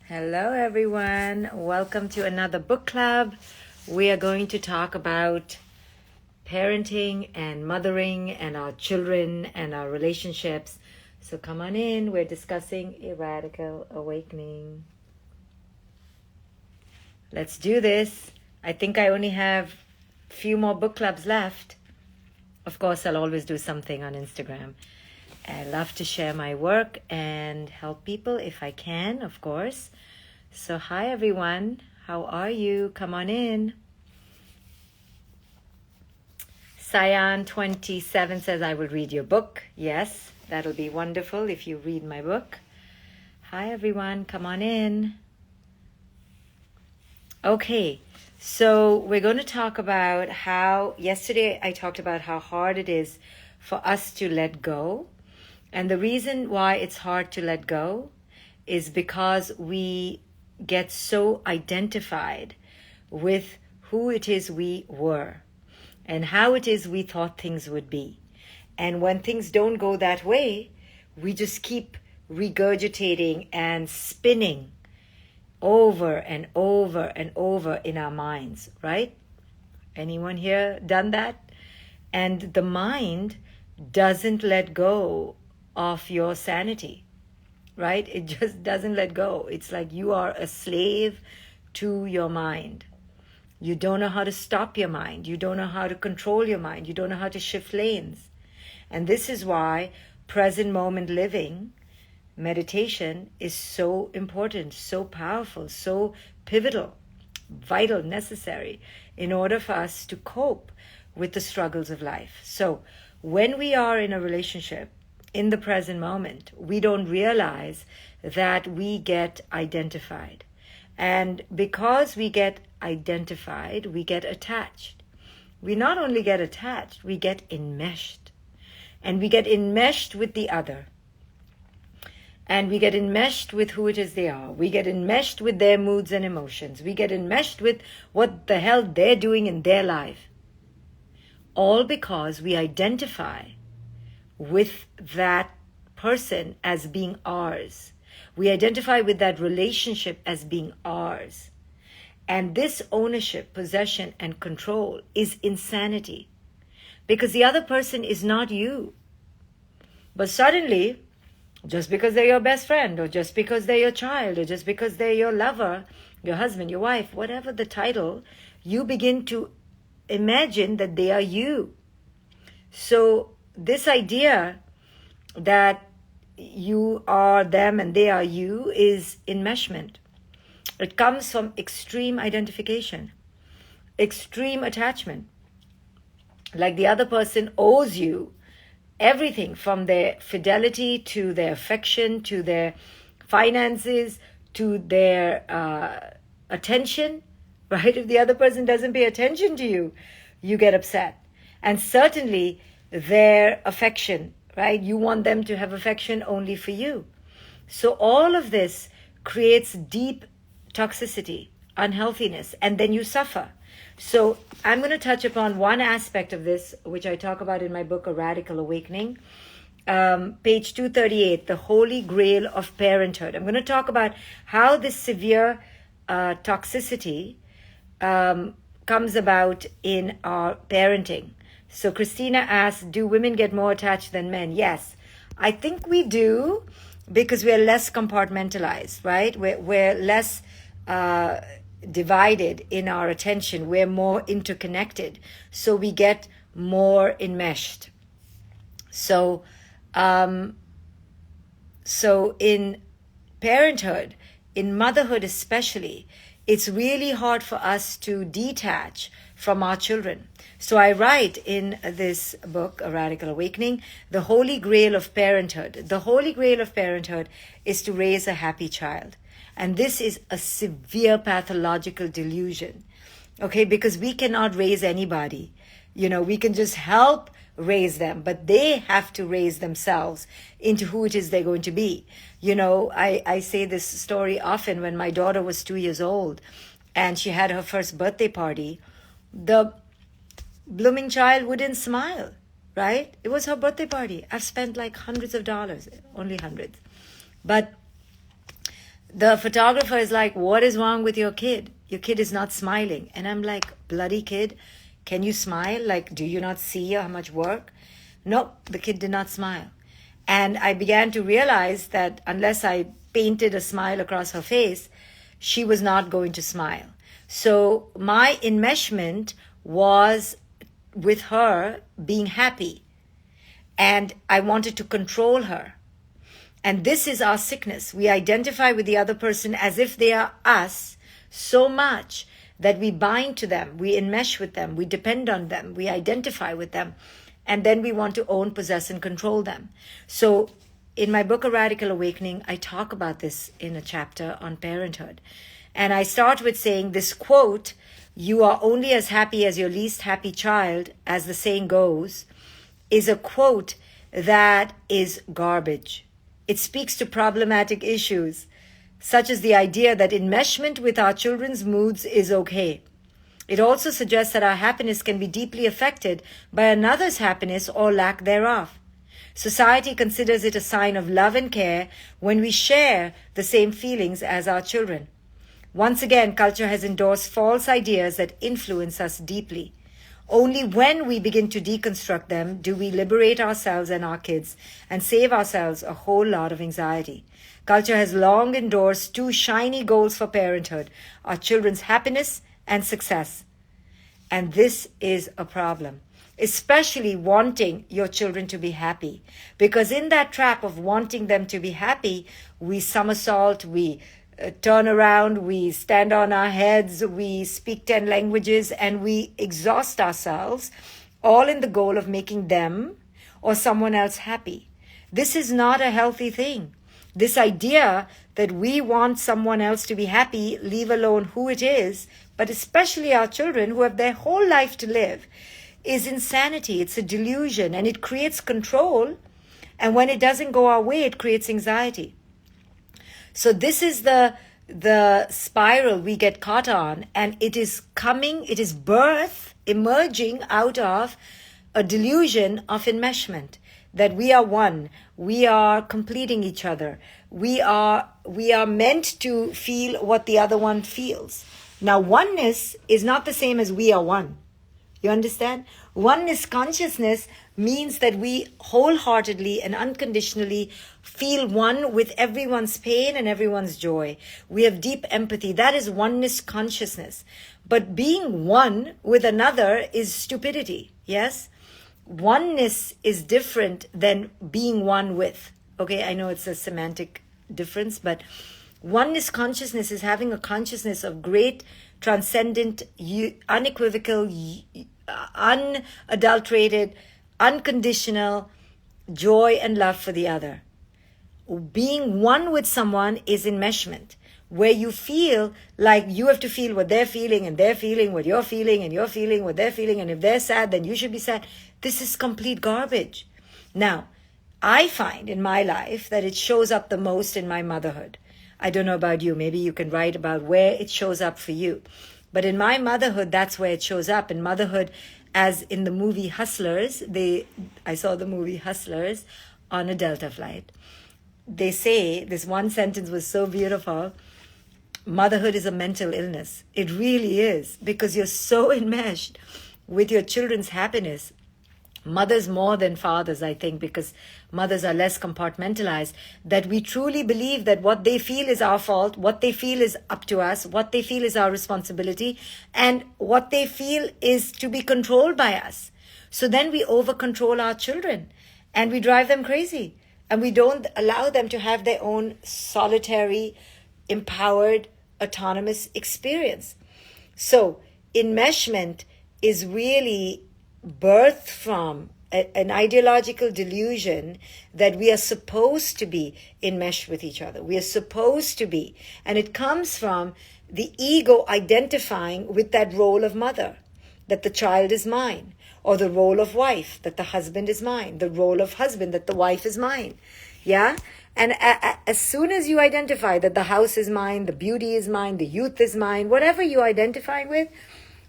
Hello, everyone. Welcome to another book club. We are going to talk about parenting and mothering and our children and our relationships. So come on in. We're discussing a radical awakening. Let's do this. I think I only have a few more book clubs left. Of course, I'll always do something on Instagram. I love to share my work and help people if I can, of course. So hi everyone, how are you? Come on in. Cyan 27 says I will read your book. Yes, that'll be wonderful if you read my book. Hi everyone, come on in. Okay, so we're going to talk about how, yesterday I talked about how hard it is for us to let go. And the reason why it's hard to let go is because we get so identified with who it is we were and how it is we thought things would be. And when things don't go that way, we just keep regurgitating and spinning over and over and over in our minds, right? Anyone here done that? And the mind doesn't let go of your sanity, right? It just doesn't let go. It's like you are a slave to your mind. You don't know how to stop your mind. You don't know how to control your mind. You don't know how to shift lanes. And this is why present moment living, meditation, is so important, so powerful, so pivotal, vital, necessary in order for us to cope with the struggles of life. So when we are in a relationship, in the present moment, we don't realize that we get identified. And because we get identified, we get attached. We not only get attached, we get enmeshed. And we get enmeshed with the other. And we get enmeshed with who it is they are. We get enmeshed with their moods and emotions. We get enmeshed with what the hell they're doing in their life. All because we identify with that person as being ours. We identify with that relationship as being ours. And this ownership, possession, and control is insanity. Because the other person is not you. But suddenly, just because they're your best friend, or just because they're your child, or just because they're your lover, your husband, your wife, whatever the title, you begin to imagine that they are you. So this idea that you are them and they are you is enmeshment. It comes from extreme identification, extreme attachment. Like the other person owes you everything from their fidelity to their affection, to their finances, to their attention, right? If the other person doesn't pay attention to you, you get upset. And certainly their affection, right? You want them to have affection only for you. So all of this creates deep toxicity, unhealthiness, and then you suffer. So I'm going to touch upon one aspect of this, which I talk about in my book, A Radical Awakening. Page 238, the Holy Grail of Parenthood. I'm going to talk about how this severe toxicity comes about in our parenting. So Christina asks, do women get more attached than men? Yes, I think we do, because we're less compartmentalized, right? We're less divided in our attention. We're more interconnected. So we get more enmeshed. So in parenthood, in motherhood especially, it's really hard for us to detach from our children. So I write in this book, A Radical Awakening, the Holy Grail of Parenthood. The Holy Grail of Parenthood is to raise a happy child. And this is a severe pathological delusion, okay? Because we cannot raise anybody. You know, we can just help raise them, but they have to raise themselves into who it is they're going to be. You know, I say this story often. When my daughter was 2 years old and she had her first birthday party, the blooming child wouldn't smile, right? It was her birthday party. I've spent like hundreds of dollars, only hundreds. But the photographer is like, what is wrong with your kid? Your kid is not smiling. And I'm like, bloody kid, can you smile? Like, do you not see how much work? No, the kid did not smile. And I began to realize that unless I painted a smile across her face, she was not going to smile. So my enmeshment was with her being happy. And I wanted to control her. And this is our sickness. We identify with the other person as if they are us so much that we bind to them, we enmesh with them, we depend on them, we identify with them, and then we want to own, possess, and control them. So in my book, A Radical Awakening, I talk about this in a chapter on parenthood. And I start with saying this quote, "You are only as happy as your least happy child," as the saying goes, is a quote that is garbage. It speaks to problematic issues, such as the idea that enmeshment with our children's moods is okay. It also suggests that our happiness can be deeply affected by another's happiness or lack thereof. Society considers it a sign of love and care when we share the same feelings as our children. Once again, culture has endorsed false ideas that influence us deeply. Only when we begin to deconstruct them do we liberate ourselves and our kids and save ourselves a whole lot of anxiety. Culture has long endorsed two shiny goals for parenthood: our children's happiness and success. And this is a problem, especially wanting your children to be happy. Because in that trap of wanting them to be happy, we somersault, we turn around, we stand on our heads, we speak 10 languages, and we exhaust ourselves, all in the goal of making them or someone else happy. This is not a healthy thing. This idea that we want someone else to be happy, leave alone who it is, but especially our children who have their whole life to live, is insanity. It's a delusion, and it creates control. And when it doesn't go our way, it creates anxiety. So this is the spiral we get caught on, and it is birth emerging out of a delusion of enmeshment, that we are one, we are completing each other, we are meant to feel what the other one feels. Now, oneness is not the same as we are one. You understand? Oneness consciousness means that we wholeheartedly and unconditionally feel one with everyone's pain and everyone's joy. We have deep empathy. That is oneness consciousness. But being one with another is stupidity. Yes? Oneness is different than being one with. Okay, I know it's a semantic difference, but oneness consciousness is having a consciousness of great, transcendent, unequivocal, unadulterated, unconditional joy and love for the other. Being one with someone is enmeshment, where you feel like you have to feel what they're feeling, and they're feeling what you're feeling, and you're feeling what they're feeling, and if they're sad, then you should be sad. This is complete garbage. Now, I find in my life that it shows up the most in my motherhood. I don't know about you. Maybe you can write about where it shows up for you. But in my motherhood, that's where it shows up. In motherhood, as in the movie Hustlers, I saw the movie Hustlers on a Delta flight. They say, this one sentence was so beautiful: motherhood is a mental illness. It really is, because you're so enmeshed with your children's happiness. Mothers more than fathers, I think, because mothers are less compartmentalized, that we truly believe that what they feel is our fault, what they feel is up to us, what they feel is our responsibility, and what they feel is to be controlled by us. So then we over-control our children, and we drive them crazy, and we don't allow them to have their own solitary, empowered, autonomous experience. So enmeshment is really birthed from an ideological delusion that we are supposed to be enmeshed with each other. We are supposed to be. And it comes from the ego identifying with that role of mother, that the child is mine, or the role of wife, that the husband is mine, the role of husband, that the wife is mine. Yeah? And as soon as you identify that the house is mine, the beauty is mine, the youth is mine, whatever you identify with,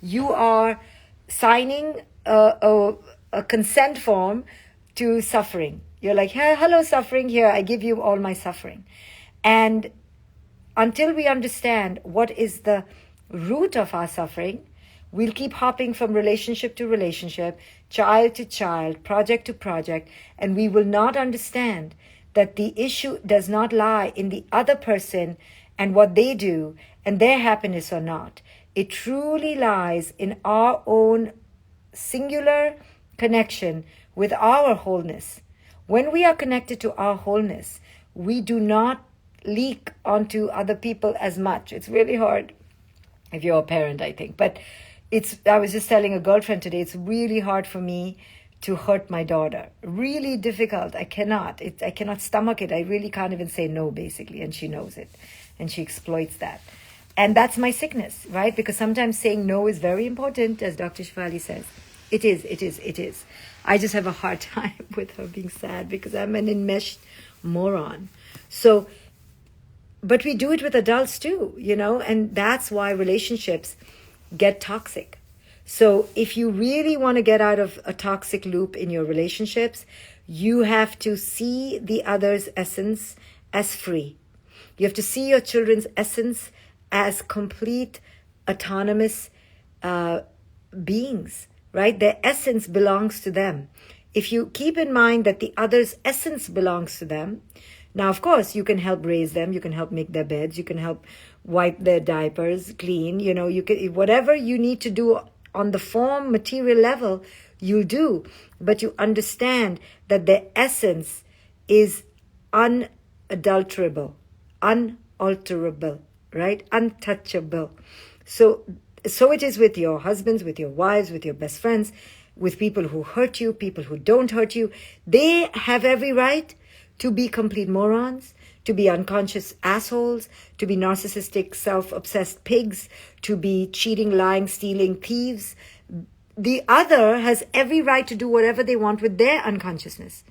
you are signing a consent form to suffering. You're like, hey, hello, suffering, here, I give you all my suffering. And until we understand what is the root of our suffering, we'll keep hopping from relationship to relationship, child to child, project to project, and we will not understand that the issue does not lie in the other person and what they do and their happiness or not. It truly lies in our own singular connection with our wholeness. When we are connected to our wholeness, we do not leak onto other people as much. It's really hard if you're a parent, I think. But I was just telling a girlfriend today, it's really hard for me to hurt my daughter. Really difficult. I cannot stomach it. I really can't even say no, basically. And she knows it. And she exploits that. And that's my sickness, right? Because sometimes saying no is very important, as Dr. Shefali says. It is. I just have a hard time with her being sad because I'm an enmeshed moron. So, but we do it with adults too, and that's why relationships get toxic. So if you really want to get out of a toxic loop in your relationships, you have to see the other's essence as free. You have to see your children's essence as complete autonomous beings, right? Their essence belongs to them. If you keep in mind that the other's essence belongs to them, now, of course, you can help raise them, you can help make their beds, you can help wipe their diapers clean, you can, whatever you need to do on the form material level, you'll do. But you understand that their essence is unadulterable, unalterable, right? Untouchable. So it is with your husbands, with your wives, with your best friends, with people who hurt you, people who don't hurt you. They have every right to be complete morons, to be unconscious assholes, to be narcissistic, self-obsessed pigs, to be cheating, lying, stealing thieves. The other has every right to do whatever they want with their unconsciousness.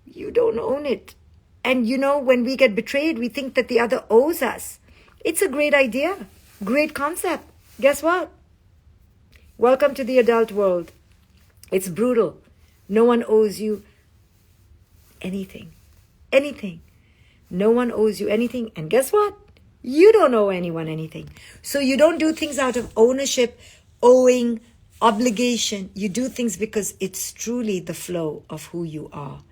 You don't own it. And when we get betrayed, we think that the other owes us. It's a great idea, great concept. Guess what? Welcome to the adult world. It's brutal. No one owes you anything. Anything. No one owes you anything. And guess what? You don't owe anyone anything. So you don't do things out of ownership, owing, obligation. You do things because it's truly the flow of who you are.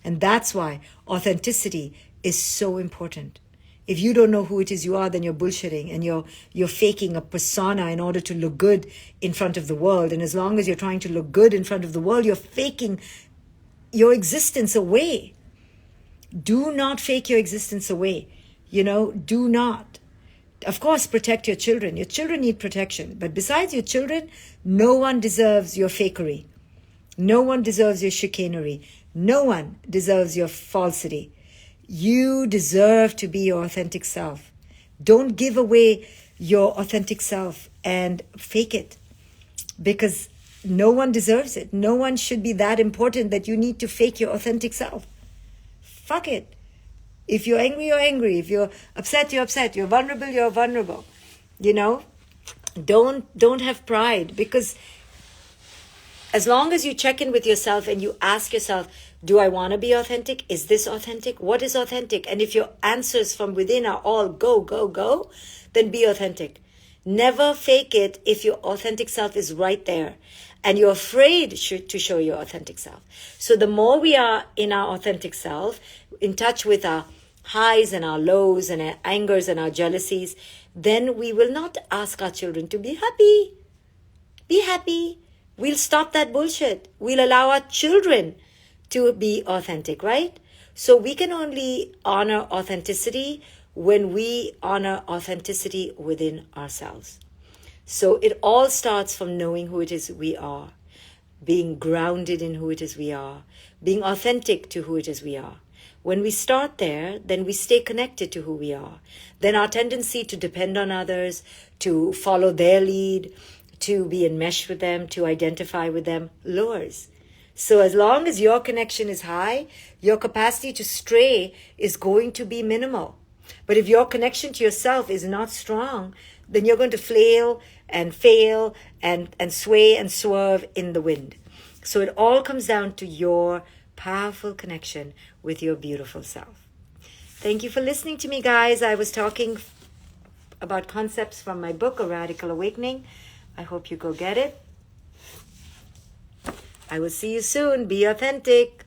And that's why authenticity is so important. If you don't know who it is you are, then you're bullshitting and you're faking a persona in order to look good in front of the world. And as long as you're trying to look good in front of the world, you're faking your existence away. Do not fake your existence away. Do not. Of course, protect your children. Your children need protection. But besides your children, no one deserves your fakery. No one deserves your chicanery. No one deserves your falsity. You deserve to be your authentic self. Don't give away your authentic self and fake it, because no one deserves it. No one should be that important that you need to fake your authentic self. Fuck it. If you're angry, you're angry. If you're upset, you're upset. You're vulnerable, you're vulnerable. Don't have pride, because as long as you check in with yourself and you ask yourself, do I want to be authentic? Is this authentic? What is authentic? And if your answers from within are all go, go, go, then be authentic. Never fake it if your authentic self is right there and you're afraid to show your authentic self. So the more we are in our authentic self, in touch with our highs and our lows and our angers and our jealousies, then we will not ask our children to be happy. Be happy. We'll stop that bullshit. We'll allow our children to be authentic, right? So we can only honor authenticity when we honor authenticity within ourselves. So it all starts from knowing who it is we are, being grounded in who it is we are, being authentic to who it is we are. When we start there, then we stay connected to who we are. Then our tendency to depend on others, to follow their lead, to be enmeshed with them, to identify with them, lowers. So as long as your connection is high, your capacity to stray is going to be minimal. But if your connection to yourself is not strong, then you're going to flail and fail and sway and swerve in the wind. So it all comes down to your powerful connection with your beautiful self. Thank you for listening to me, guys. I was talking about concepts from my book, A Radical Awakening. I hope you go get it. I will see you soon. Be authentic.